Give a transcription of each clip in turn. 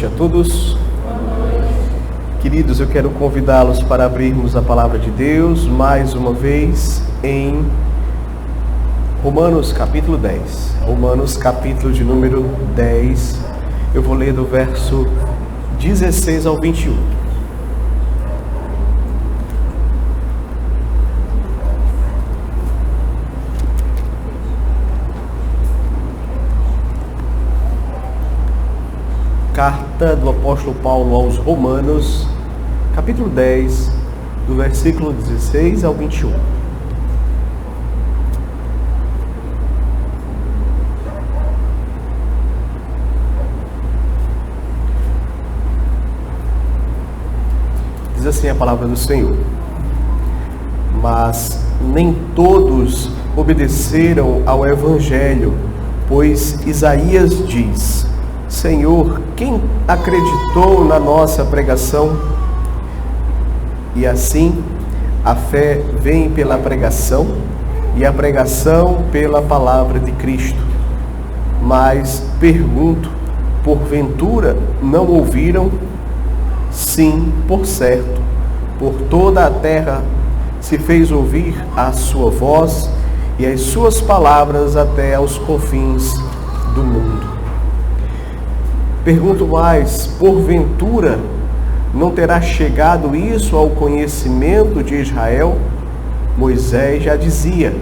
noite a todos. Queridos, eu quero convidá-los para abrirmos a palavra de Deus mais uma vez em Romanos capítulo 10. Romanos capítulo de número 10. Eu vou ler do verso 16 ao 21. Carta do apóstolo Paulo aos Romanos, capítulo 10, do versículo 16 ao 21. Diz assim a palavra do Senhor: mas nem todos obedeceram ao Evangelho, pois Isaías diz: Senhor, quem acreditou na nossa pregação? E assim, a fé vem pela pregação, e a pregação pela palavra de Cristo. Mas pergunto, porventura não ouviram? Sim, por certo, por toda a terra se fez ouvir a sua voz, e as suas palavras até aos confins do mundo. Pergunto mais, porventura não terá chegado isso ao conhecimento de Israel? Moisés já dizia: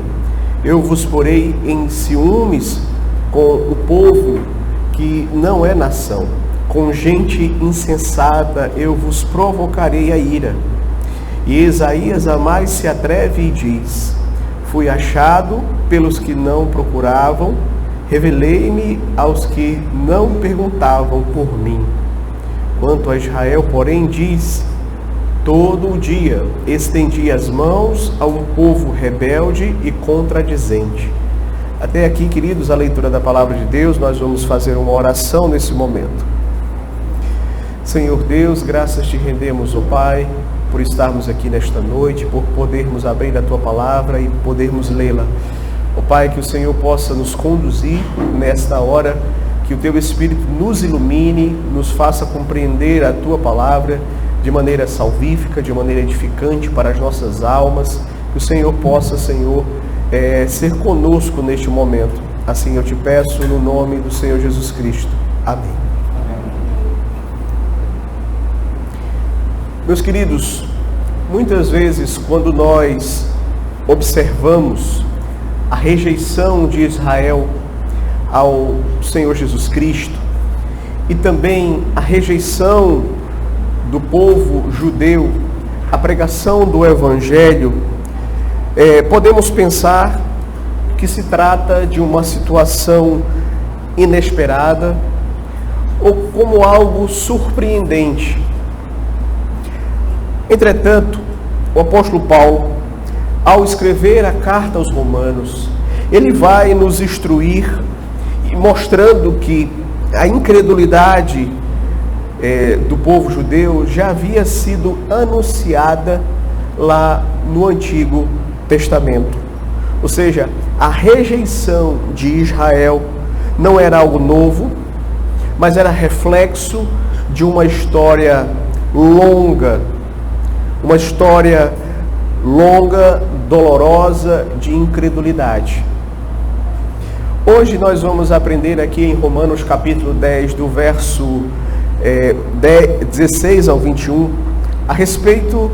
eu vos porei em ciúmes com o povo que não é nação, com gente insensata eu vos provocarei a ira. E Isaías a mais se atreve e diz: fui achado pelos que não procuravam, revelei-me aos que não perguntavam por mim. Quanto a Israel, porém, diz: todo o dia estendi as mãos a um povo rebelde e contradizente. Até aqui, queridos, a leitura da palavra de Deus. Nós vamos fazer uma oração nesse momento. Senhor Deus, graças te rendemos, ó Pai, por estarmos aqui nesta noite, por podermos abrir a tua palavra e podermos lê-la. Ó Pai, que o Senhor possa nos conduzir nesta hora, que o Teu Espírito nos ilumine, nos faça compreender a Tua palavra de maneira salvífica, de maneira edificante para as nossas almas. Que o Senhor possa, Senhor, ser conosco neste momento. Assim eu te peço no nome do Senhor Jesus Cristo. Amém. Meus queridos, muitas vezes quando nós observamos a rejeição de Israel ao Senhor Jesus Cristo e também a rejeição do povo judeu à pregação do Evangelho, podemos pensar que se trata de uma situação inesperada ou como algo surpreendente. Entretanto, o apóstolo Paulo, ao escrever a carta aos Romanos, ele vai nos instruir, mostrando que a incredulidade do povo judeu já havia sido anunciada lá no Antigo Testamento. Ou seja, a rejeição de Israel não era algo novo, mas era reflexo de uma história longa, dolorosa de incredulidade. Hoje nós vamos aprender aqui em Romanos capítulo 10, do verso 16 ao 21, a respeito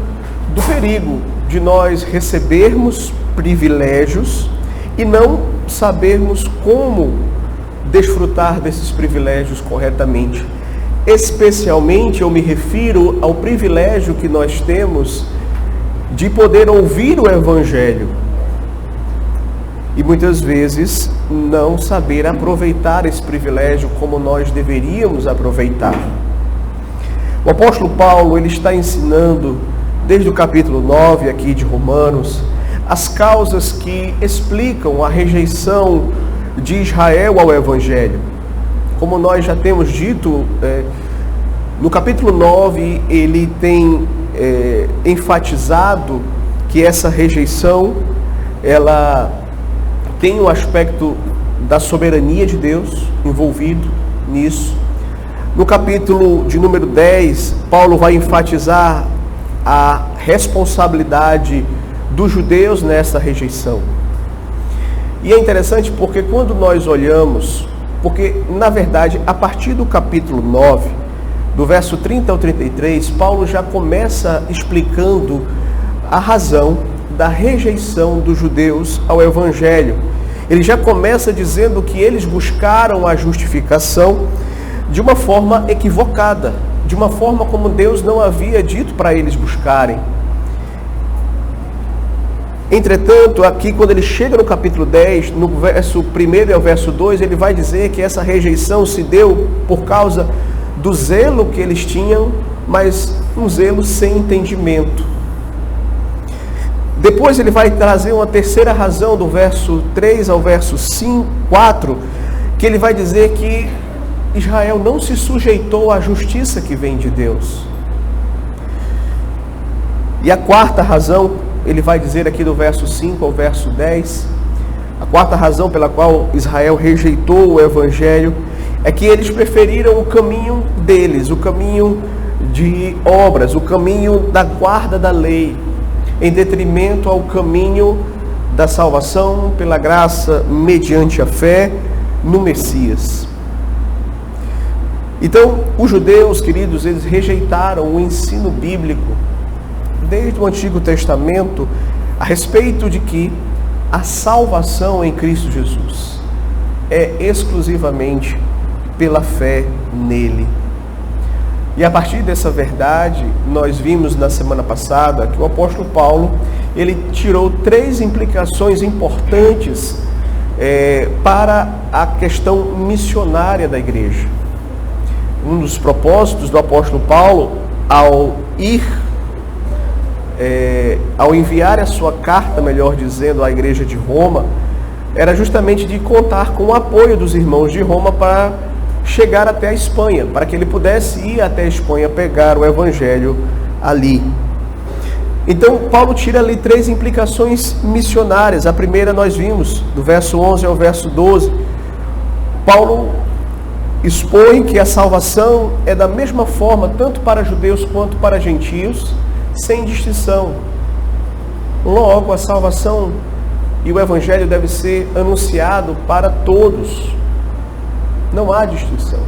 do perigo de nós recebermos privilégios e não sabermos como desfrutar desses privilégios corretamente. Especialmente eu me refiro ao privilégio que nós temos de poder ouvir o Evangelho e muitas vezes não saber aproveitar esse privilégio como nós deveríamos aproveitar. O apóstolo Paulo, ele está ensinando desde o capítulo 9 aqui de Romanos as causas que explicam a rejeição de Israel ao Evangelho. Como nós já temos dito, no capítulo 9 ele tem enfatizado que essa rejeição ela tem um aspecto da soberania de Deus envolvido nisso. No capítulo de número 10, Paulo vai enfatizar a responsabilidade dos judeus nessa rejeição. E é interessante porque quando nós olhamos, porque na verdade, a partir do capítulo 9, do verso 30 ao 33, Paulo já começa explicando a razão da rejeição dos judeus ao Evangelho. Ele já começa dizendo que eles buscaram a justificação de uma forma equivocada, de uma forma como Deus não havia dito para eles buscarem. Entretanto, aqui quando ele chega no capítulo 10, no verso 1 ao verso 2, ele vai dizer que essa rejeição se deu por causa do zelo que eles tinham, mas um zelo sem entendimento. Depois ele vai trazer uma terceira razão, do verso 3 ao verso 4, que ele vai dizer que Israel não se sujeitou à justiça que vem de Deus. E a quarta razão, ele vai dizer aqui do verso 5 ao verso 10, a quarta razão pela qual Israel rejeitou o Evangelho é que eles preferiram o caminho deles, o caminho de obras, o caminho da guarda da lei, em detrimento ao caminho da salvação pela graça mediante a fé no Messias. Então, os judeus, queridos, eles rejeitaram o ensino bíblico desde o Antigo Testamento a respeito de que a salvação em Cristo Jesus é exclusivamente pela fé nele. E a partir dessa verdade, nós vimos na semana passada que o apóstolo Paulo, ele tirou 3 implicações importantes para a questão missionária da igreja. Um dos propósitos do apóstolo Paulo, ao enviar a sua carta, melhor dizendo, à igreja de Roma, era justamente de contar com o apoio dos irmãos de Roma para chegar até a Espanha, para que ele pudesse ir até a Espanha pegar o Evangelho ali. Então, Paulo tira ali 3 implicações missionárias. A primeira nós vimos, do verso 11 ao verso 12. Paulo expõe que a salvação é da mesma forma, tanto para judeus quanto para gentios, sem distinção. Logo, a salvação e o Evangelho deve ser anunciado para todos. Não há distinção.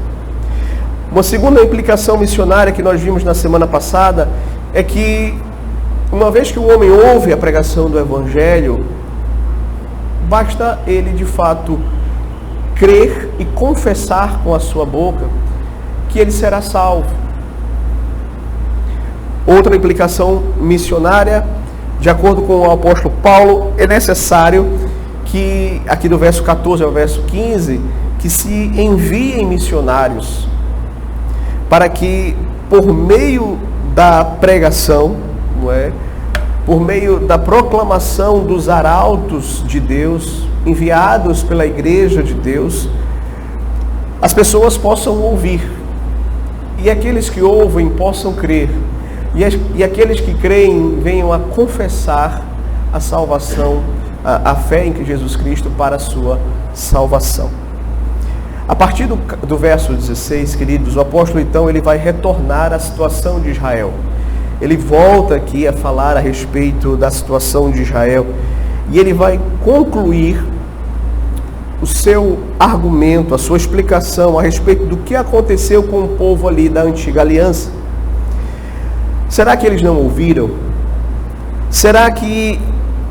Uma segunda implicação missionária que nós vimos na semana passada é que, uma vez que o homem ouve a pregação do Evangelho, basta ele de fato crer e confessar com a sua boca que ele será salvo. Outra implicação missionária, de acordo com o apóstolo Paulo, é necessário que, aqui do verso 14 ao verso 15, que se enviem missionários para que, por meio da pregação, por meio da proclamação dos arautos de Deus, enviados pela igreja de Deus, as pessoas possam ouvir, e aqueles que ouvem possam crer, e aqueles que creem venham a confessar a salvação, a fé em Jesus Cristo para a sua salvação. A partir do verso 16, queridos, o apóstolo então ele vai retornar à situação de Israel. Ele volta aqui a falar a respeito da situação de Israel e ele vai concluir o seu argumento, a sua explicação a respeito do que aconteceu com o povo ali da antiga aliança. Será que eles não ouviram? Será que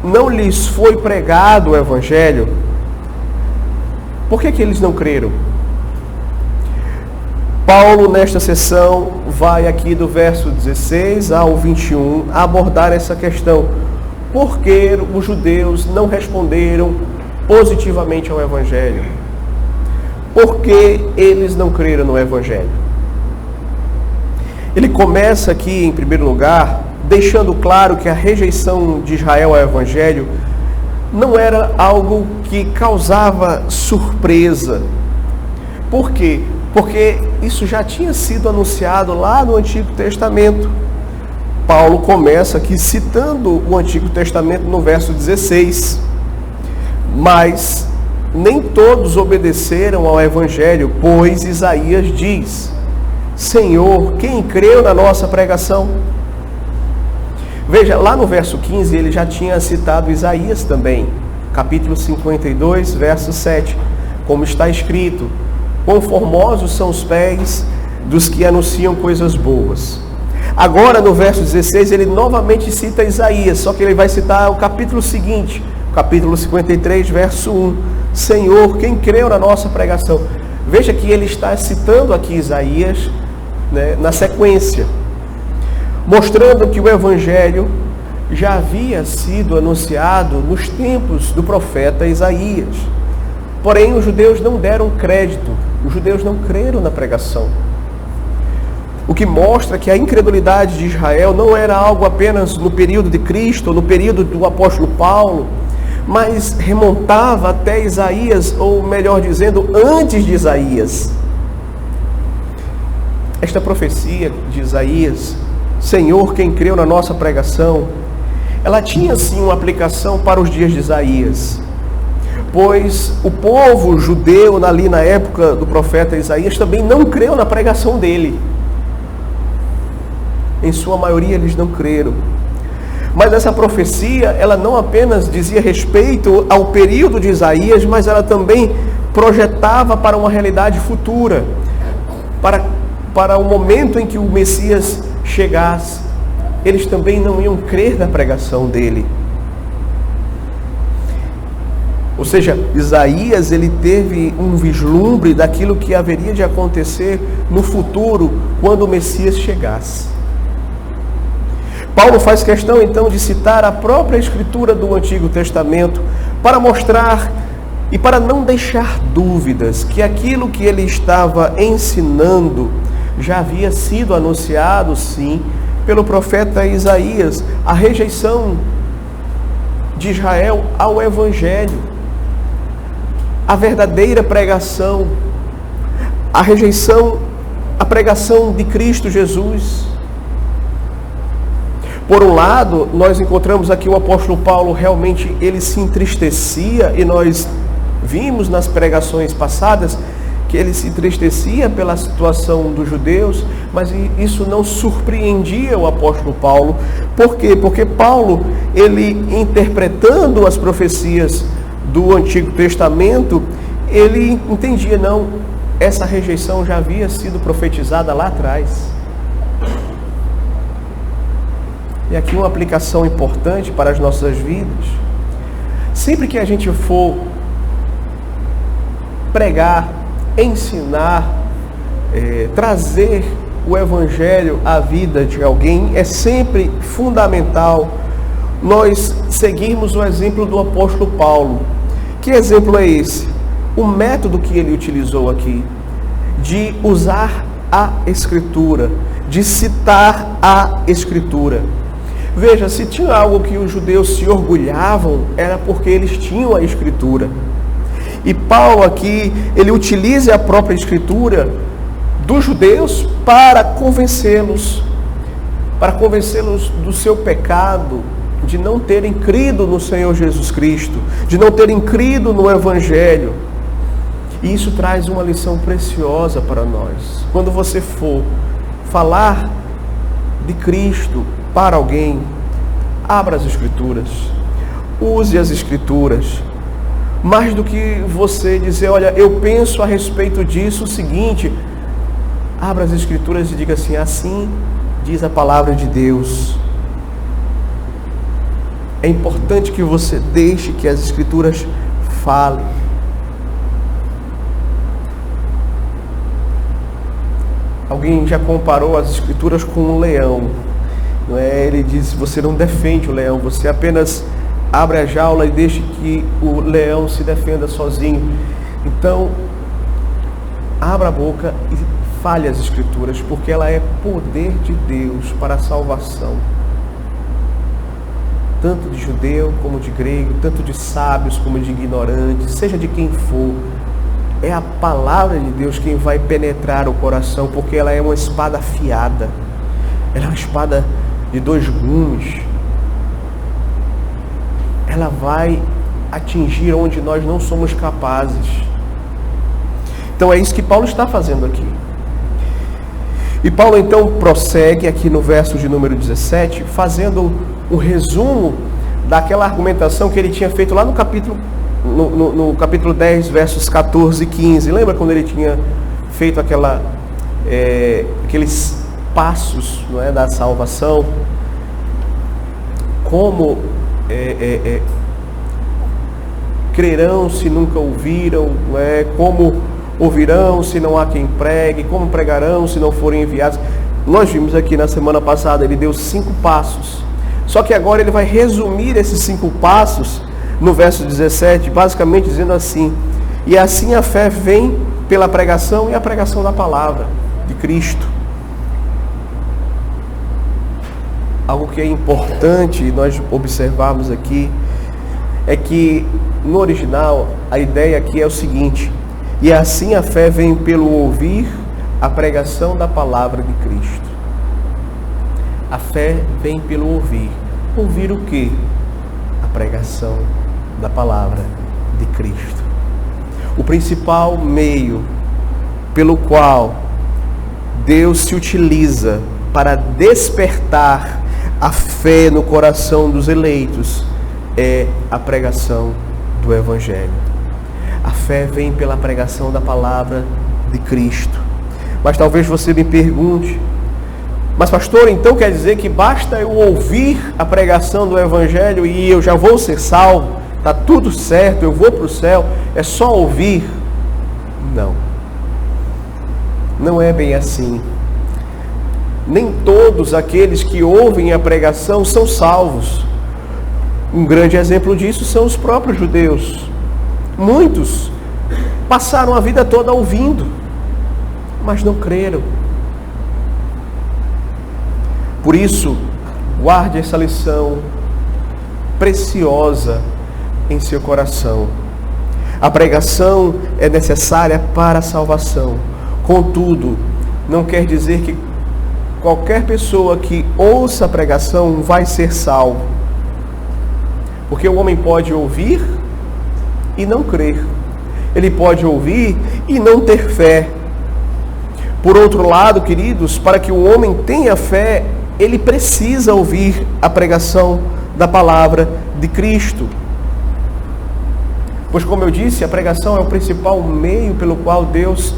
não lhes foi pregado o Evangelho? Por que eles não creram? Paulo, nesta sessão, vai aqui do verso 16 ao 21 abordar essa questão. Por que os judeus não responderam positivamente ao Evangelho? Por que eles não creram no Evangelho? Ele começa aqui, em primeiro lugar, deixando claro que a rejeição de Israel ao Evangelho não era algo que causava surpresa. Por quê? Porque isso já tinha sido anunciado lá no Antigo Testamento. Paulo começa aqui citando o Antigo Testamento no verso 16. Mas nem todos obedeceram ao Evangelho, pois Isaías diz: Senhor, quem creu na nossa pregação? Veja, lá no verso 15 ele já tinha citado Isaías também, capítulo 52, verso 7, como está escrito: quão formosos são os pés dos que anunciam coisas boas. Agora no verso 16 ele novamente cita Isaías, só que ele vai citar o capítulo seguinte, capítulo 53, verso 1. Senhor, quem creu na nossa pregação? Veja que ele está citando aqui Isaías, né, na sequência, mostrando que o Evangelho já havia sido anunciado nos tempos do profeta Isaías. Porém, os judeus não deram crédito, os judeus não creram na pregação. O que mostra que a incredulidade de Israel não era algo apenas no período de Cristo, no período do apóstolo Paulo, mas remontava até Isaías, ou melhor dizendo, antes de Isaías. Esta profecia de Isaías, Senhor, quem creu na nossa pregação, ela tinha sim uma aplicação para os dias de Isaías, pois o povo judeu ali na época do profeta Isaías também não creu na pregação dele. Em sua maioria eles não creram. Mas essa profecia, ela não apenas dizia respeito ao período de Isaías, mas ela também projetava para uma realidade futura, para o momento em que o Messias chegasse. Eles também não iam crer na pregação dele. Ou seja, Isaías, ele teve um vislumbre daquilo que haveria de acontecer no futuro, quando o Messias chegasse. Paulo faz questão então de citar a própria escritura do Antigo Testamento para mostrar e para não deixar dúvidas que aquilo que ele estava ensinando já havia sido anunciado, sim, pelo profeta Isaías, a rejeição de Israel ao Evangelho, a verdadeira pregação, a rejeição à pregação de Cristo Jesus. Por um lado, nós encontramos aqui o apóstolo Paulo, realmente ele se entristecia, e nós vimos nas pregações passadas que ele se entristecia pela situação dos judeus, mas isso não surpreendia o apóstolo Paulo. Por quê? Porque Paulo, ele interpretando as profecias do Antigo Testamento, ele entendia, não, essa rejeição já havia sido profetizada lá atrás. E aqui uma aplicação importante para as nossas vidas. Sempre que a gente for pregar, ensinar, trazer o Evangelho à vida de alguém, é sempre fundamental nós seguirmos o exemplo do apóstolo Paulo. Que exemplo é esse? O método que ele utilizou aqui, de usar a Escritura, de citar a Escritura. Veja, se tinha algo que os judeus se orgulhavam, era porque eles tinham a Escritura. E Paulo aqui, ele utiliza a própria Escritura dos judeus para convencê-los do seu pecado, de não terem crido no Senhor Jesus Cristo, de não terem crido no Evangelho. E isso traz uma lição preciosa para nós. Quando você for falar de Cristo para alguém, abra as Escrituras, use as Escrituras. Mais do que você dizer, olha, eu penso a respeito disso o seguinte, abra as Escrituras e diga assim, assim diz a palavra de Deus. É importante que você deixe que as Escrituras falem. Alguém já comparou as Escrituras com um leão, não é? Ele diz, você não defende o leão, você apenas abre a jaula e deixa que o leão se defenda sozinho. Então, abra a boca e fale as Escrituras, porque ela é poder de Deus para a salvação, tanto de judeu como de grego, tanto de sábios como de ignorantes, seja de quem for. É a palavra de Deus quem vai penetrar o coração, porque ela é uma espada afiada, ela é uma espada de 2 gumes. Ela vai atingir onde nós não somos capazes. Então é isso que Paulo está fazendo aqui. E Paulo então prossegue aqui no verso de número 17, fazendo um resumo daquela argumentação que ele tinha feito lá no capítulo 10, versos 14 e 15. Lembra quando ele tinha feito aqueles passos, não é, da salvação? Como crerão se nunca ouviram, não é? Como ouvirão se não há quem pregue, como pregarão se não forem enviados. Nós vimos aqui na semana passada, ele deu 5 passos. Só que agora ele vai resumir esses 5 passos no verso 17, basicamente dizendo assim: e assim a fé vem pela pregação e a pregação da palavra de Cristo. Algo que é importante nós observarmos aqui é que no original a ideia aqui é o seguinte: e assim a fé vem pelo ouvir a pregação da palavra de Cristo. A fé vem pelo ouvir. Ouvir o quê? A pregação da palavra de Cristo. O principal meio pelo qual Deus se utiliza para despertar a fé no coração dos eleitos é a pregação do Evangelho. A fé vem pela pregação da palavra de Cristo. Mas talvez você me pergunte: mas pastor, então quer dizer que basta eu ouvir a pregação do Evangelho e eu já vou ser salvo? Está tudo certo, eu vou para o céu, é só ouvir? Não. Não é bem assim. Nem todos aqueles que ouvem a pregação são salvos. Um grande exemplo disso são os próprios judeus. Muitos passaram a vida toda ouvindo, mas não creram. Por isso, guarde essa lição preciosa em seu coração. A pregação é necessária para a salvação. Contudo, não quer dizer que qualquer pessoa que ouça a pregação vai ser salvo. Porque o homem pode ouvir e não crer. Ele pode ouvir e não ter fé. Por outro lado, queridos, para que o homem tenha fé, ele precisa ouvir a pregação da palavra de Cristo. Pois, como eu disse, a pregação é o principal meio pelo qual Deus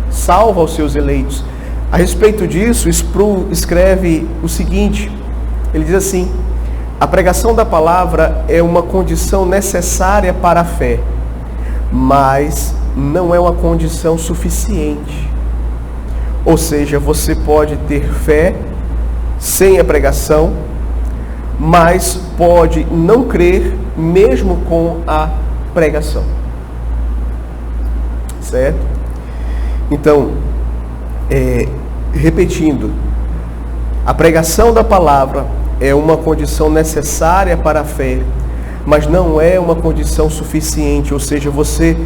salva os seus eleitos. A respeito disso, Sproul escreve o seguinte, ele diz assim: a pregação da palavra é uma condição necessária para a fé, mas não é uma condição suficiente. Ou seja, você pode ter fé sem a pregação, mas pode não crer mesmo com a pregação. Certo? Então, repetindo, a pregação da palavra é uma condição necessária para a fé, mas não é uma condição suficiente. Ou seja, você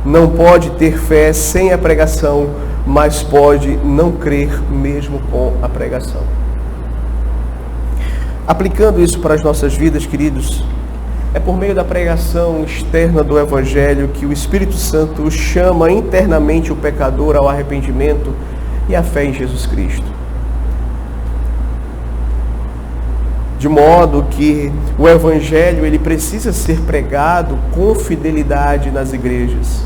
não pode ter fé sem a pregação, mas pode não crer mesmo com a pregação. Aplicando isso para as nossas vidas, queridos, é por meio da pregação externa do Evangelho que o Espírito Santo chama internamente o pecador ao arrependimento e à fé em Jesus Cristo. De modo que o Evangelho ele precisa ser pregado com fidelidade nas igrejas.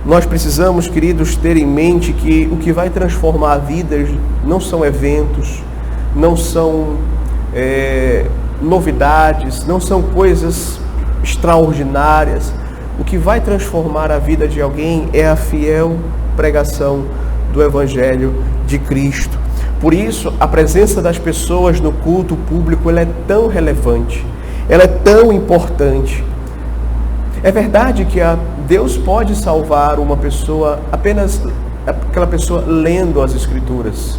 Nós precisamos, queridos, ter em mente que o que vai transformar vidas não são eventos, não são novidades, não são coisas extraordinárias. O que vai transformar a vida de alguém é a fiel pregação do Evangelho de Cristo. Por isso, a presença das pessoas no culto público ela é tão relevante, ela é tão importante. É verdade que Deus pode salvar uma pessoa, apenas aquela pessoa lendo as Escrituras.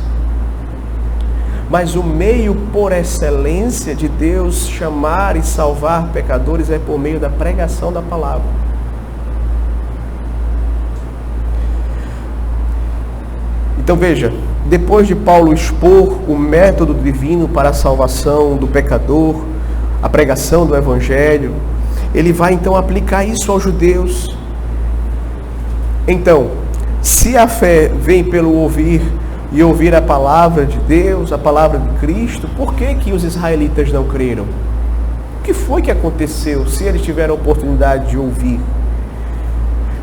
Mas o meio por excelência de Deus chamar e salvar pecadores é por meio da pregação da palavra. Então veja, depois de Paulo expor o método divino para a salvação do pecador, a pregação do Evangelho, ele vai então aplicar isso aos judeus. Então, se a fé vem pelo ouvir e ouvir a palavra de Deus, a palavra de Cristo, por que os israelitas não creram? O que foi que aconteceu se eles tiveram a oportunidade de ouvir?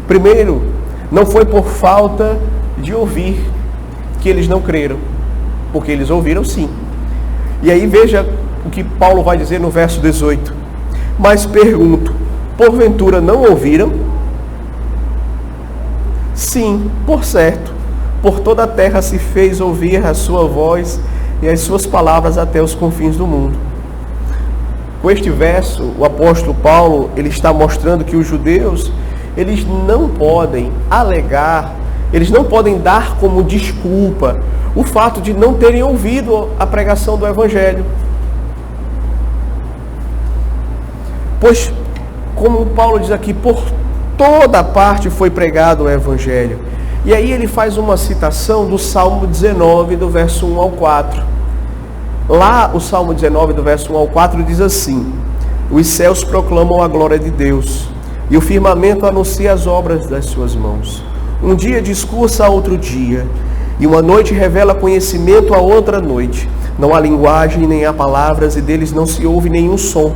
Primeiro, não foi por falta de ouvir que eles não creram, porque eles ouviram sim. E aí veja o que Paulo vai dizer no verso 18. Mas pergunto, porventura não ouviram? Sim, por certo, por toda a terra se fez ouvir a sua voz e as suas palavras até os confins do mundo. Com este verso, o apóstolo Paulo, ele está mostrando que os judeus, eles não podem alegar, eles não podem dar como desculpa o fato de não terem ouvido a pregação do Evangelho. Pois, como Paulo diz aqui, por toda parte foi pregado o Evangelho. E aí ele faz uma citação do Salmo 19, do verso 1 ao 4. Lá, o Salmo 19, do verso 1 ao 4, diz assim: os céus proclamam a glória de Deus, e o firmamento anuncia as obras das suas mãos. Um dia discursa a outro dia, e uma noite revela conhecimento a outra noite. Não há linguagem, nem há palavras, e deles não se ouve nenhum som.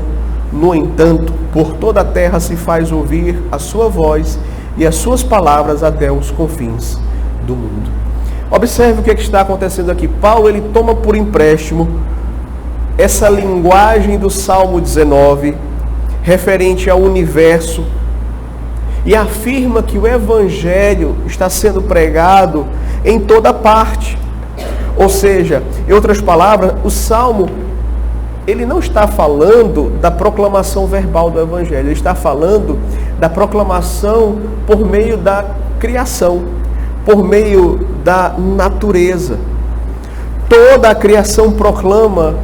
No entanto, por toda a terra se faz ouvir a sua voz e as suas palavras até os confins do mundo. Observe o que está acontecendo aqui. Paulo, ele toma por empréstimo essa linguagem do Salmo 19, referente ao universo, e afirma que o Evangelho está sendo pregado em toda parte. Ou seja, em outras palavras, o Salmo, ele não está falando da proclamação verbal do Evangelho, ele está falando da proclamação por meio da criação, por meio da natureza. Toda a criação proclama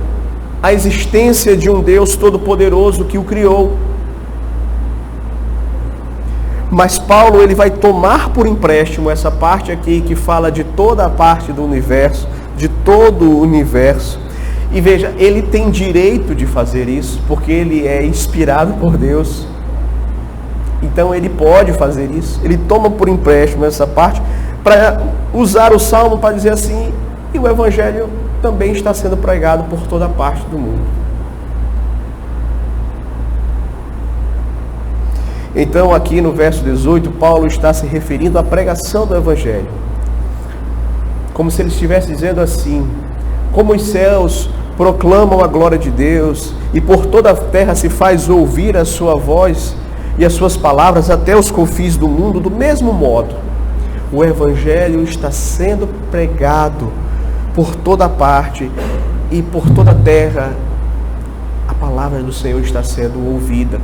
a existência de um Deus todo-poderoso que o criou. Mas Paulo, ele vai tomar por empréstimo essa parte aqui que fala de toda a parte do universo, de todo o universo. E veja, ele tem direito de fazer isso, porque ele é inspirado por Deus. Então ele pode fazer isso. Ele toma por empréstimo essa parte para usar o Salmo para dizer assim, e o Evangelho também está sendo pregado por toda parte do mundo. Então aqui no verso 18, Paulo está se referindo à pregação do Evangelho. Como se ele estivesse dizendo assim: como os céus proclamam a glória de Deus, e por toda a terra se faz ouvir a sua voz e as suas palavras até os confins do mundo, do mesmo modo, o Evangelho está sendo pregado por toda parte e por toda a terra. A palavra do Senhor está sendo ouvida.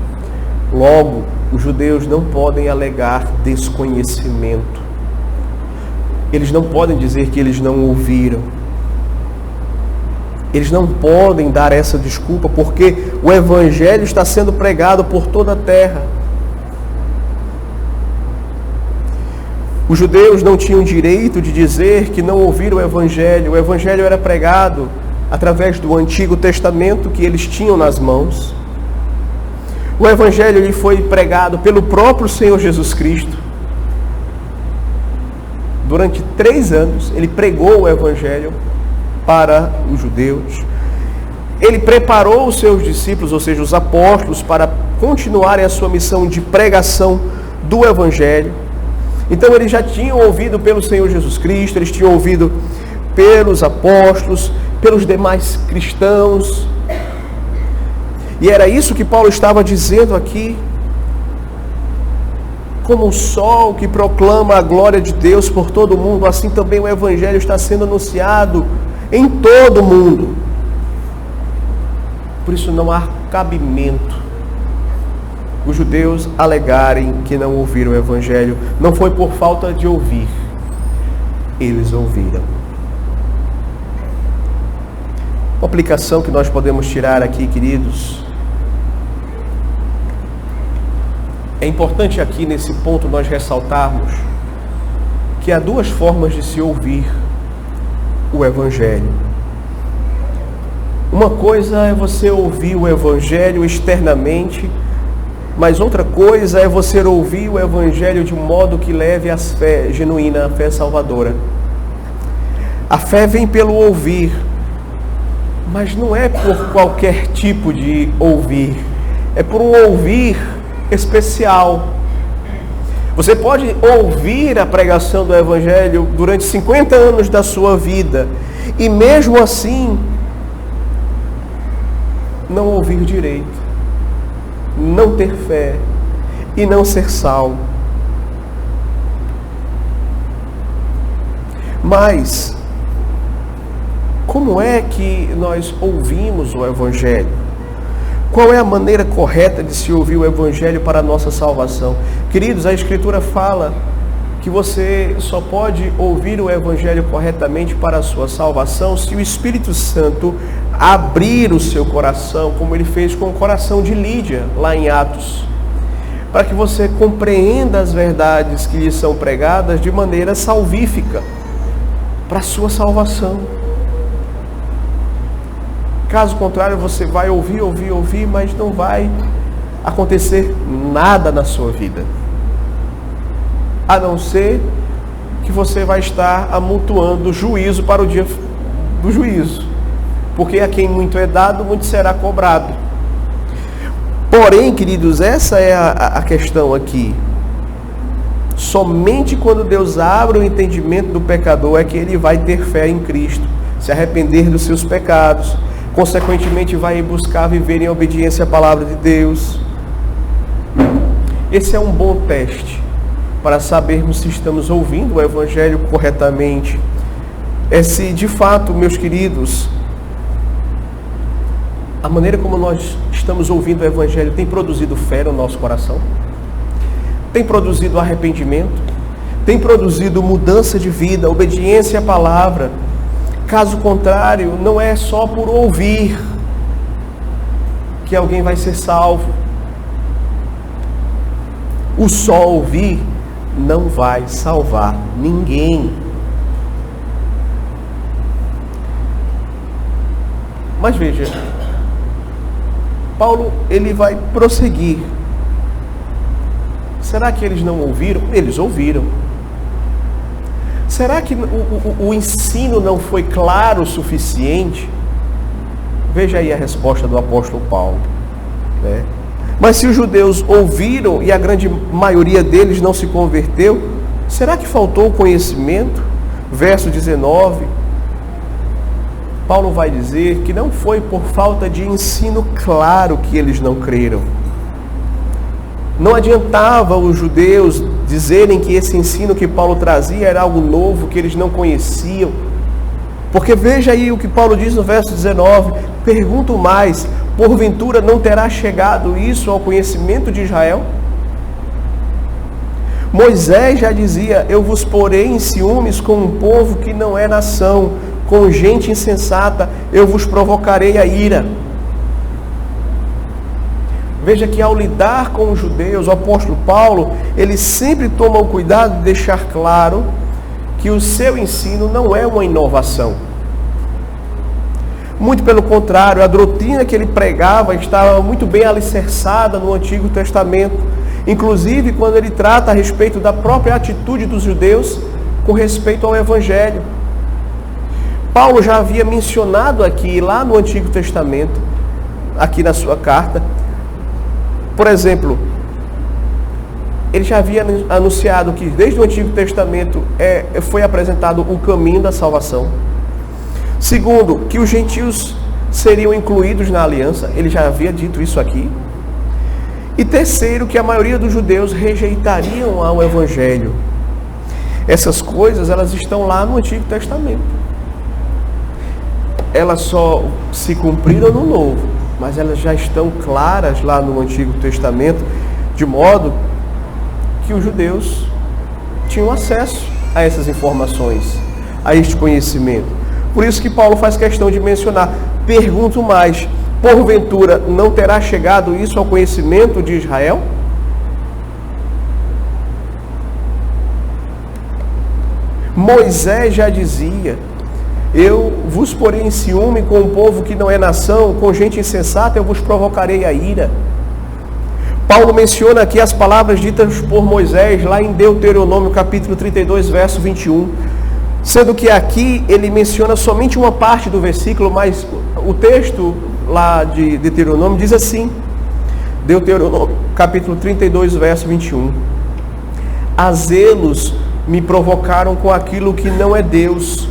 Logo, os judeus não podem alegar desconhecimento. Eles não podem dizer que eles não ouviram. Eles não podem dar essa desculpa, porque o Evangelho está sendo pregado por toda a terra. Os judeus não tinham direito de dizer que não ouviram o Evangelho. O Evangelho era pregado através do Antigo Testamento que eles tinham nas mãos. O Evangelho lhe foi pregado pelo próprio Senhor Jesus Cristo. Durante 3 anos, ele pregou o Evangelho para os judeus. Ele preparou os seus discípulos, ou seja, os apóstolos, para continuarem a sua missão de pregação do Evangelho. Então eles já tinham ouvido pelo Senhor Jesus Cristo, eles tinham ouvido pelos apóstolos, pelos demais cristãos. E era isso que Paulo estava dizendo aqui. Como o sol que proclama a glória de Deus por todo o mundo, assim também o Evangelho está sendo anunciado em todo o mundo. Por isso não há cabimento os judeus alegarem que não ouviram o Evangelho. Não foi por falta de ouvir, eles ouviram. Uma aplicação que nós podemos tirar aqui, queridos, é importante aqui nesse ponto nós ressaltarmos que há 2 formas de se ouvir o Evangelho. Uma coisa é você ouvir o Evangelho externamente, mas outra coisa é você ouvir o Evangelho de um modo que leve à fé genuína, à fé salvadora. A fé vem pelo ouvir, mas não é por qualquer tipo de ouvir, é por um ouvir especial. Você pode ouvir a pregação do Evangelho durante 50 anos da sua vida e mesmo assim não ouvir direito, não ter fé e não ser salvo. Mas como é que nós ouvimos o Evangelho? Qual é a maneira correta de se ouvir o Evangelho para a nossa salvação? Queridos, a Escritura fala que você só pode ouvir o Evangelho corretamente para a sua salvação se o Espírito Santo abrir o seu coração, como ele fez com o coração de Lídia, lá em Atos, para que você compreenda as verdades que lhe são pregadas de maneira salvífica, para a sua salvação. Caso contrário, você vai ouvir, mas não vai acontecer nada na sua vida. A não ser que você vai estar amontoando juízo para o dia do juízo. Porque a quem muito é dado, muito será cobrado. Porém, queridos, essa é a questão aqui. Somente quando Deus abre o entendimento do pecador é que ele vai ter fé em Cristo, se arrepender dos seus pecados, consequentemente vai buscar viver em obediência à palavra de Deus. Esse é um bom teste para sabermos se estamos ouvindo o Evangelho corretamente. É se de fato, meus queridos, a maneira como nós estamos ouvindo o Evangelho tem produzido fé no nosso coração, tem produzido arrependimento, tem produzido mudança de vida, obediência à palavra. Caso contrário, não é só por ouvir que alguém vai ser salvo. O só ouvir não vai salvar ninguém. Mas veja, Paulo ele vai prosseguir. Será que eles não ouviram? Eles ouviram. Será que o ensino não foi claro o suficiente? Veja aí a resposta do apóstolo Paulo, né? Mas se os judeus ouviram e a grande maioria deles não se converteu, será que faltou conhecimento? Verso 19, Paulo vai dizer que não foi por falta de ensino claro que eles não creram. Não adiantava os judeus dizerem que esse ensino que Paulo trazia era algo novo, que eles não conheciam. Porque veja aí o que Paulo diz no verso 19, pergunto mais, porventura não terá chegado isso ao conhecimento de Israel? Moisés já dizia, eu vos porei em ciúmes com um povo que não é nação, com gente insensata, eu vos provocarei a ira. Veja que ao lidar com os judeus, o apóstolo Paulo, ele sempre toma o cuidado de deixar claro que o seu ensino não é uma inovação. Muito pelo contrário, a doutrina que ele pregava estava muito bem alicerçada no Antigo Testamento. Inclusive, quando ele trata a respeito da própria atitude dos judeus com respeito ao Evangelho. Paulo já havia mencionado aqui, lá no Antigo Testamento, aqui na sua carta, por exemplo, ele já havia anunciado que desde o Antigo Testamento foi apresentado o caminho da salvação. Segundo, que os gentios seriam incluídos na aliança, ele já havia dito isso aqui. E terceiro, que a maioria dos judeus rejeitariam ao Evangelho. Essas coisas, elas estão lá no Antigo Testamento. Elas só se cumpriram no Novo, mas elas já estão claras lá no Antigo Testamento, de modo que os judeus tinham acesso a essas informações, a este conhecimento. Por isso que Paulo faz questão de mencionar, pergunto mais, porventura não terá chegado isso ao conhecimento de Israel? Moisés já dizia, eu vos porei em ciúme com um povo que não é nação, com gente insensata eu vos provocarei a ira. Paulo menciona aqui as palavras ditas por Moisés, lá em Deuteronômio capítulo 32, verso 21. Sendo que aqui ele menciona somente uma parte do versículo, mas o texto lá de Deuteronômio diz assim, Deuteronômio capítulo 32, verso 21. A zelos me provocaram com aquilo que não é Deus,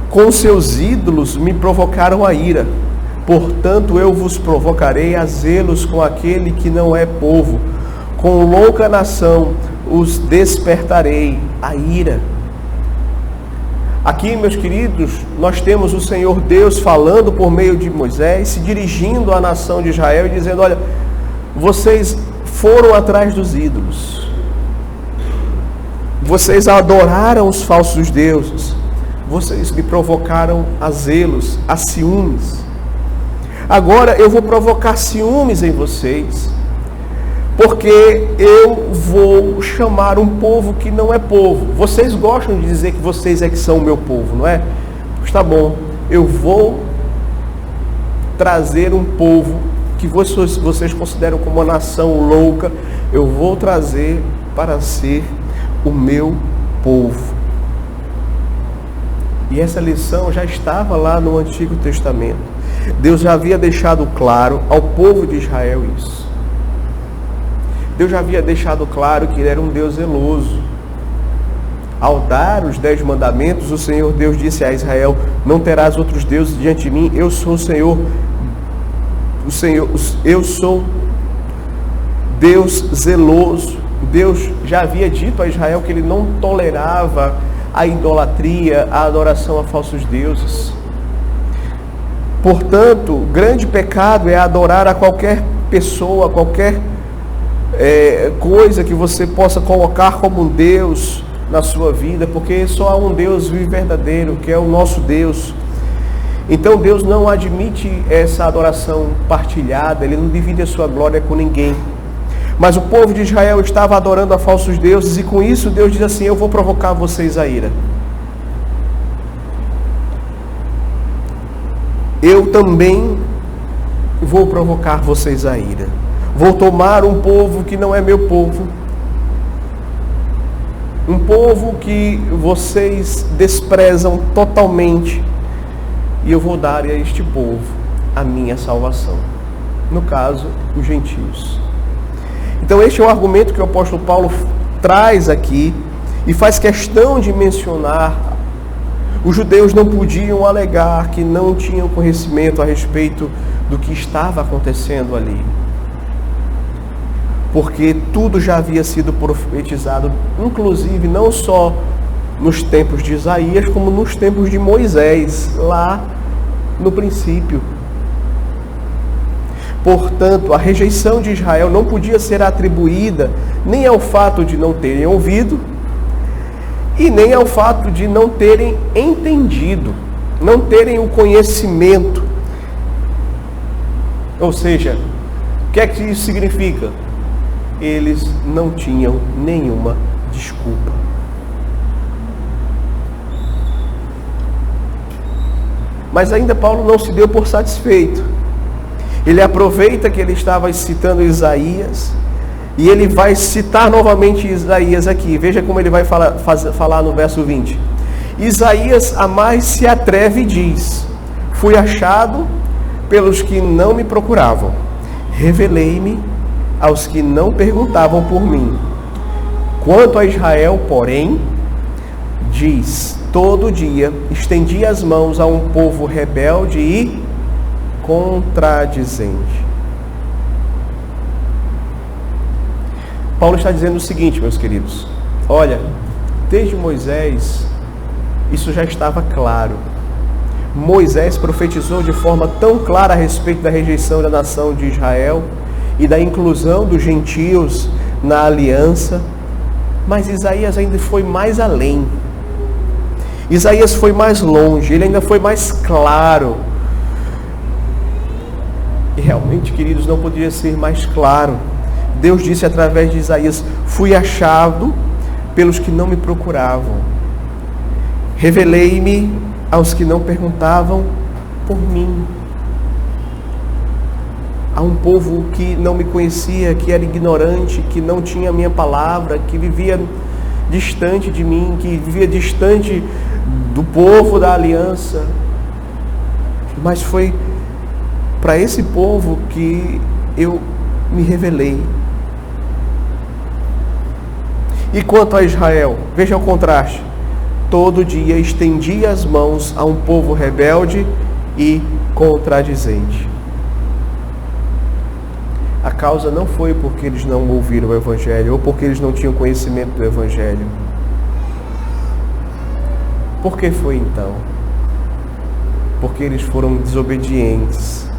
com seus ídolos me provocaram a ira. Portanto, eu vos provocarei a zelos com aquele que não é povo, com louca nação os despertarei a ira. Aqui, meus queridos, nós temos o Senhor Deus falando por meio de Moisés, se dirigindo à nação de Israel e dizendo: olha, vocês foram atrás dos ídolos, vocês adoraram os falsos deuses, vocês me provocaram a zelos, a ciúmes. Agora eu vou provocar ciúmes em vocês, porque eu vou chamar um povo que não é povo. Vocês gostam de dizer que vocês é que são o meu povo, não é? Pois tá bom, eu vou trazer um povo que vocês consideram como uma nação louca, eu vou trazer para ser o meu povo. E essa lição já estava lá no Antigo Testamento. Deus já havia deixado claro ao povo de Israel isso. Deus já havia deixado claro que Ele era um Deus zeloso. Ao dar os 10 mandamentos, o Senhor Deus disse a Israel: não terás outros deuses diante de mim, eu sou o Senhor, eu sou Deus zeloso. Deus já havia dito a Israel que Ele não tolerava a idolatria, a adoração a falsos deuses. Portanto, o grande pecado é adorar a qualquer pessoa, qualquer coisa que você possa colocar como um Deus na sua vida, porque só há um Deus vivo e verdadeiro, que é o nosso Deus. Então Deus não admite essa adoração partilhada, Ele não divide a sua glória com ninguém. Mas o povo de Israel estava adorando a falsos deuses, e com isso Deus diz assim: eu vou provocar vocês a ira. Eu também vou provocar vocês a ira. Vou tomar um povo que não é meu povo, um povo que vocês desprezam totalmente, e eu vou dar a este povo a minha salvação. No caso, os gentios. Então este é o argumento que o apóstolo Paulo traz aqui e faz questão de mencionar. Os judeus não podiam alegar que não tinham conhecimento a respeito do que estava acontecendo ali, porque tudo já havia sido profetizado, inclusive não só nos tempos de Isaías, como nos tempos de Moisés, lá no princípio. Portanto, a rejeição de Israel não podia ser atribuída nem ao fato de não terem ouvido, e nem ao fato de não terem entendido, não terem o conhecimento. Ou seja, o que é que isso significa? Eles não tinham nenhuma desculpa. Mas ainda Paulo não se deu por satisfeito. Ele aproveita que ele estava citando Isaías, e ele vai citar novamente Isaías aqui. Veja como ele vai falar no verso 20. Isaías a mais se atreve e diz: fui achado pelos que não me procuravam, revelei-me aos que não perguntavam por mim. Quanto a Israel, porém, diz: todo dia estendi as mãos a um povo rebelde e contradizente. Paulo está dizendo o seguinte, meus queridos: olha, desde Moisés, isso já estava claro. Moisés profetizou de forma tão clara a respeito da rejeição da nação de Israel e da inclusão dos gentios na aliança, mas Isaías ainda foi mais além. Isaías foi mais longe, ele ainda foi mais claro. E realmente, queridos, não poderia ser mais claro. Deus disse através de Isaías: fui achado pelos que não me procuravam, revelei-me aos que não perguntavam por mim. A um povo que não me conhecia, que era ignorante, que não tinha a minha palavra, que vivia distante de mim, que vivia distante do povo da aliança. Mas foi para esse povo que eu me revelei. E quanto a Israel, veja o contraste. Todo dia estendia as mãos a um povo rebelde e contradizente. A causa não foi porque eles não ouviram o Evangelho ou porque eles não tinham conhecimento do Evangelho. Por que foi então? Porque eles foram desobedientes.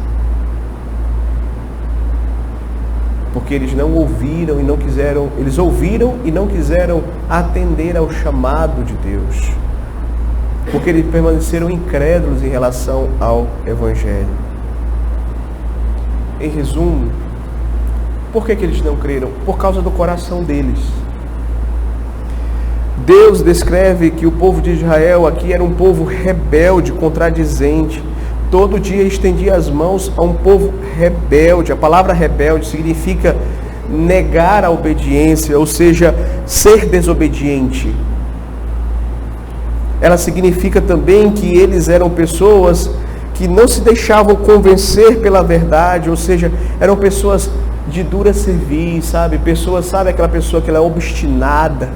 Porque eles não ouviram e não quiseram, eles ouviram e não quiseram atender ao chamado de Deus. Porque eles permaneceram incrédulos em relação ao Evangelho. Em resumo, por que eles não creram? Por causa do coração deles. Deus descreve que o povo de Israel aqui era um povo rebelde, contradizente. Todo dia estendia as mãos a um povo rebelde. A palavra rebelde significa negar a obediência, ou seja, ser desobediente. Ela significa também que eles eram pessoas que não se deixavam convencer pela verdade, ou seja, eram pessoas de dura cerviz, sabe? Pessoas, sabe aquela pessoa que ela é obstinada.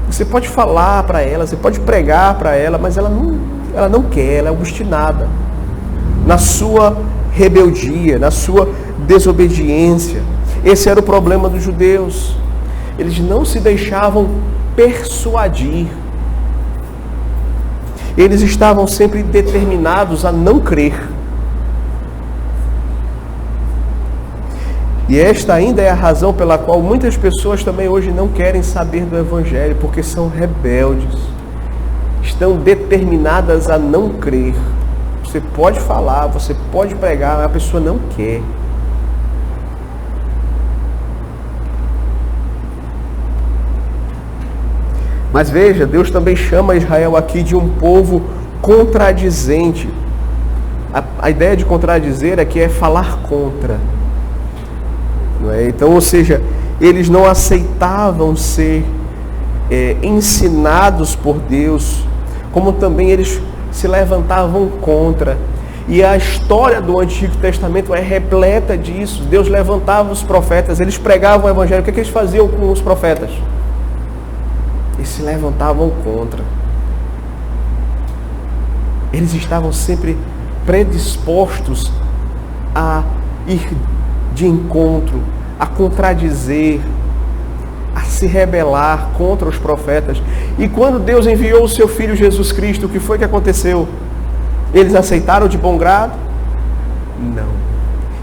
Você pode falar para ela, você pode pregar para ela, mas ela não quer, ela é obstinada na sua rebeldia, na sua desobediência. Esse era o problema dos judeus. Eles não se deixavam persuadir. Eles estavam sempre determinados a não crer. E esta ainda é a razão pela qual muitas pessoas também hoje não querem saber do Evangelho, porque são rebeldes. Estão determinadas a não crer. Você pode falar, você pode pregar, mas a pessoa não quer. Mas veja, Deus também chama Israel aqui de um povo contradizente. A ideia de contradizer aqui é falar contra. Não é? Então, ou seja, eles não aceitavam ser ensinados por Deus, como também eles se levantavam contra. E a história do Antigo Testamento é repleta disso. Deus levantava os profetas, eles pregavam o Evangelho. O que eles faziam com os profetas? Eles se levantavam contra. Eles estavam sempre predispostos a ir de encontro, a contradizer, a se rebelar contra os profetas. E quando Deus enviou o seu Filho Jesus Cristo, o que foi que aconteceu? Eles aceitaram de bom grado? Não.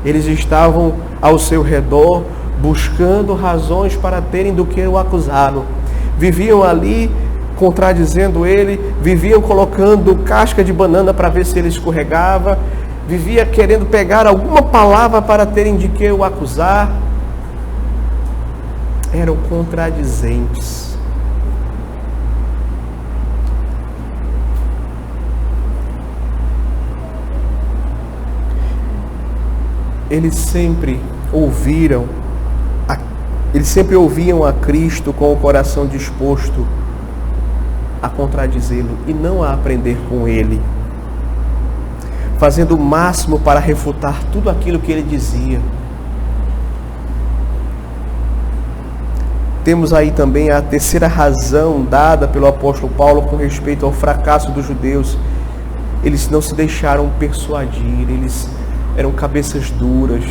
Eles estavam ao seu redor buscando razões para terem do que o acusá-lo. Viviam ali contradizendo ele, viviam colocando casca de banana para ver se ele escorregava, vivia querendo pegar alguma palavra para terem de que o acusar. Eram contradizentes. Eles sempre ouviam a Cristo com o coração disposto a contradizê-lo e não a aprender com ele, fazendo o máximo para refutar tudo aquilo que ele dizia. Temos aí também a terceira razão dada pelo apóstolo Paulo com respeito ao fracasso dos judeus. Eles não se deixaram persuadir, eles eram cabeças duras,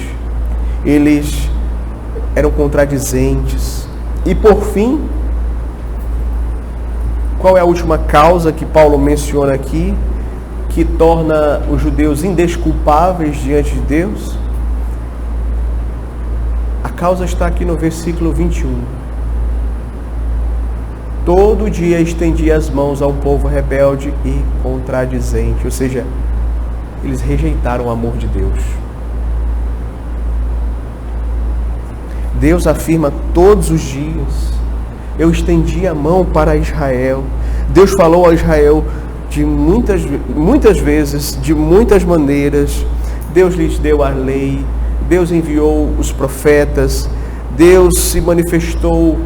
eles eram contradizentes. E por fim, qual é a última causa que Paulo menciona aqui, que torna os judeus indesculpáveis diante de Deus? A causa está aqui no versículo 21. Todo dia estendia as mãos ao povo rebelde e contradizente. Ou seja, eles rejeitaram o amor de Deus. Deus afirma todos os dias: eu estendi a mão para Israel. Deus falou a Israel de muitas vezes, de muitas maneiras. Deus lhes deu a lei, Deus enviou os profetas, Deus se manifestou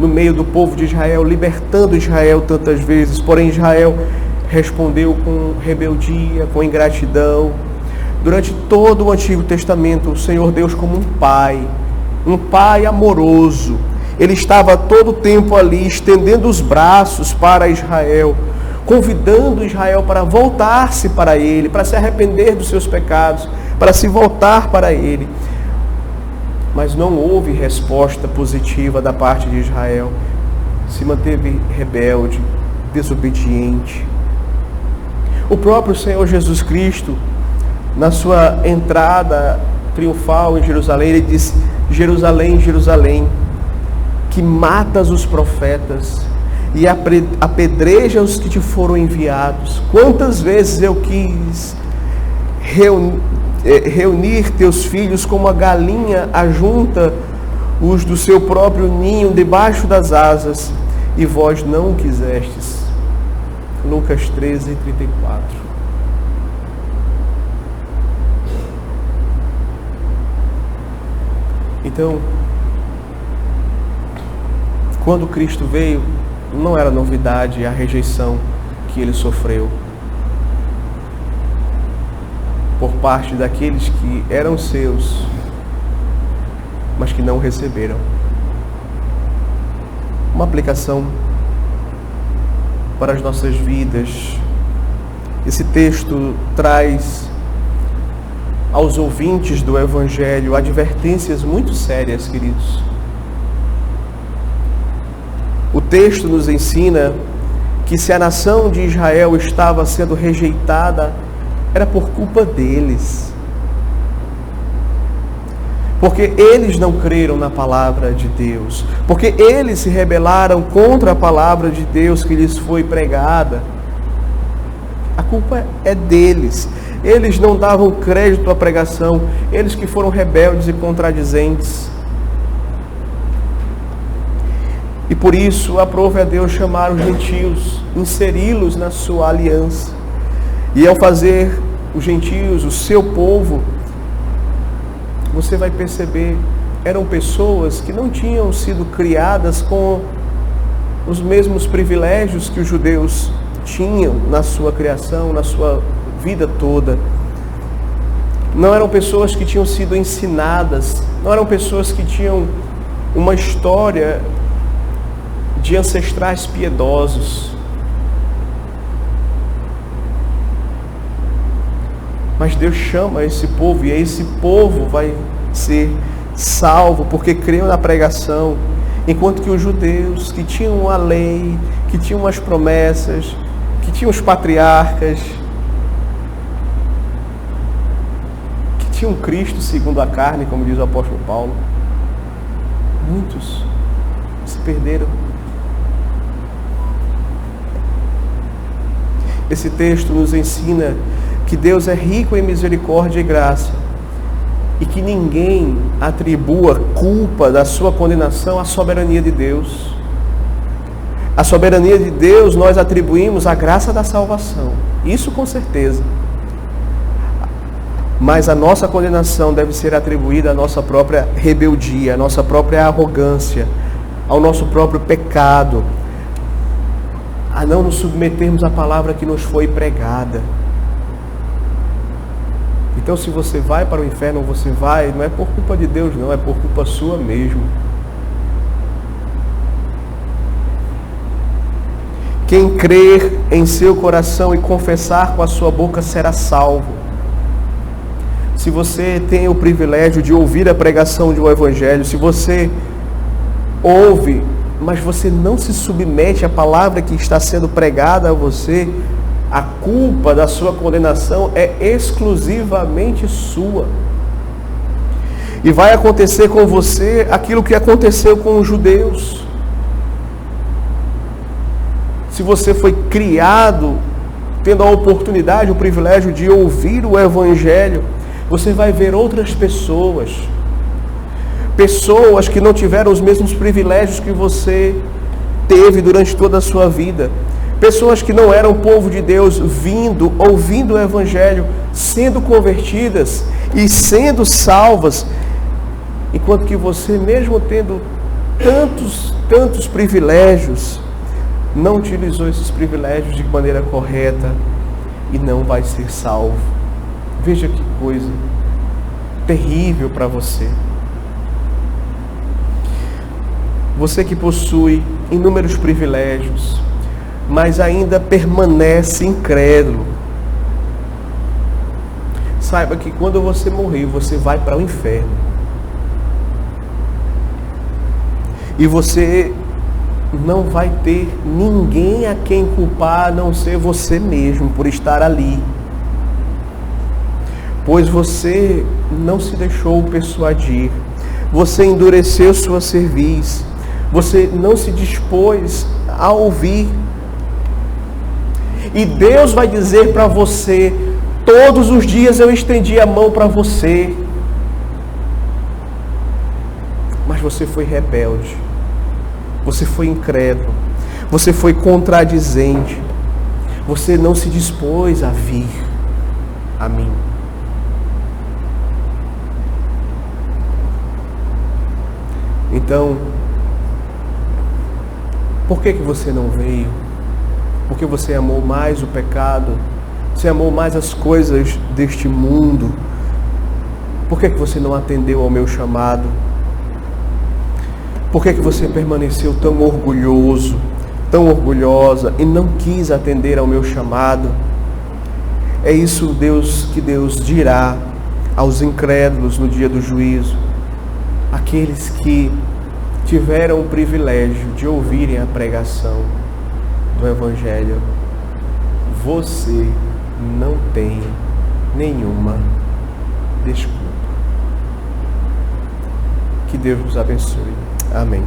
no meio do povo de Israel, libertando Israel tantas vezes. Porém, Israel respondeu com rebeldia, com ingratidão. Durante todo o Antigo Testamento, o Senhor Deus como um pai amoroso. Ele estava todo o tempo ali, estendendo os braços para Israel, convidando Israel para voltar-se para Ele, para se arrepender dos seus pecados, para se voltar para Ele. Mas não houve resposta positiva da parte de Israel. Se manteve rebelde, desobediente. O próprio Senhor Jesus Cristo, na sua entrada triunfal em Jerusalém, ele disse: Jerusalém, Jerusalém, que matas os profetas e apedreja os que te foram enviados. Quantas vezes eu quis reunir teus filhos como a galinha ajunta os do seu próprio ninho debaixo das asas, e vós não o quisestes. Lucas 13, 34. Então, quando Cristo veio, não era novidade a rejeição que ele sofreu por parte daqueles que eram seus, mas que não receberam. Uma aplicação para as nossas vidas. Esse texto traz aos ouvintes do Evangelho advertências muito sérias, queridos. O texto nos ensina que se a nação de Israel estava sendo rejeitada, era por culpa deles. Porque eles não creram na palavra de Deus. Porque eles se rebelaram contra a palavra de Deus que lhes foi pregada. A culpa é deles. Eles não davam crédito à pregação. Eles que foram rebeldes e contradizentes. E por isso aprove a Deus chamar os gentios, inseri-los na sua aliança. E ao fazer os gentios, o seu povo, você vai perceber, eram pessoas que não tinham sido criadas com os mesmos privilégios que os judeus tinham na sua criação, na sua vida toda. Não eram pessoas que tinham sido ensinadas, não eram pessoas que tinham uma história de ancestrais piedosos. Mas Deus chama esse povo, e esse povo vai ser salvo porque creu na pregação, enquanto que os judeus, que tinham a lei, que tinham as promessas, que tinham os patriarcas, que tinham Cristo segundo a carne, como diz o apóstolo Paulo, muitos se perderam. Esse texto nos ensina que Deus é rico em misericórdia e graça, e que ninguém atribua culpa da sua condenação à soberania de Deus. A soberania de Deus nós atribuímos à graça da salvação, isso com certeza. Mas a nossa condenação deve ser atribuída à nossa própria rebeldia, à nossa própria arrogância, ao nosso próprio pecado, a não nos submetermos à palavra que nos foi pregada. Então, se você vai para o inferno, você vai, não é por culpa de Deus, não, é por culpa sua mesmo. Quem crer em seu coração e confessar com a sua boca será salvo. Se você tem o privilégio de ouvir a pregação de um evangelho, se você ouve, mas você não se submete à palavra que está sendo pregada a você, a culpa da sua condenação é exclusivamente sua. E vai acontecer com você aquilo que aconteceu com os judeus. Se você foi criado tendo a oportunidade, o privilégio de ouvir o Evangelho, você vai ver outras pessoas. Pessoas que não tiveram os mesmos privilégios que você teve durante toda a sua vida. Pessoas que não eram povo de Deus, ouvindo o Evangelho, sendo convertidas e sendo salvas, enquanto que você, mesmo tendo tantos privilégios, não utilizou esses privilégios de maneira correta e não vai ser salvo. Veja que coisa terrível para você. Você que possui inúmeros privilégios, mas ainda permanece incrédulo. Saiba que quando você morrer, você vai para o inferno. E você não vai ter ninguém a quem culpar, a não ser você mesmo, por estar ali. Pois você não se deixou persuadir, você endureceu sua cerviz, você não se dispôs a ouvir. E Deus vai dizer para você: todos os dias eu estendi a mão para você, mas você foi rebelde, você foi incrédulo, você foi contradizente, você não se dispôs a vir a mim. Então, por que você não veio? Porque você amou mais o pecado, você amou mais as coisas deste mundo. Por que você não atendeu ao meu chamado? Por que você permaneceu tão orgulhoso, tão orgulhosa e não quis atender ao meu chamado? É isso que Deus dirá aos incrédulos no dia do juízo. Aqueles que tiveram o privilégio de ouvirem a pregação do Evangelho. Você não tem nenhuma desculpa. Que Deus nos abençoe. Amém.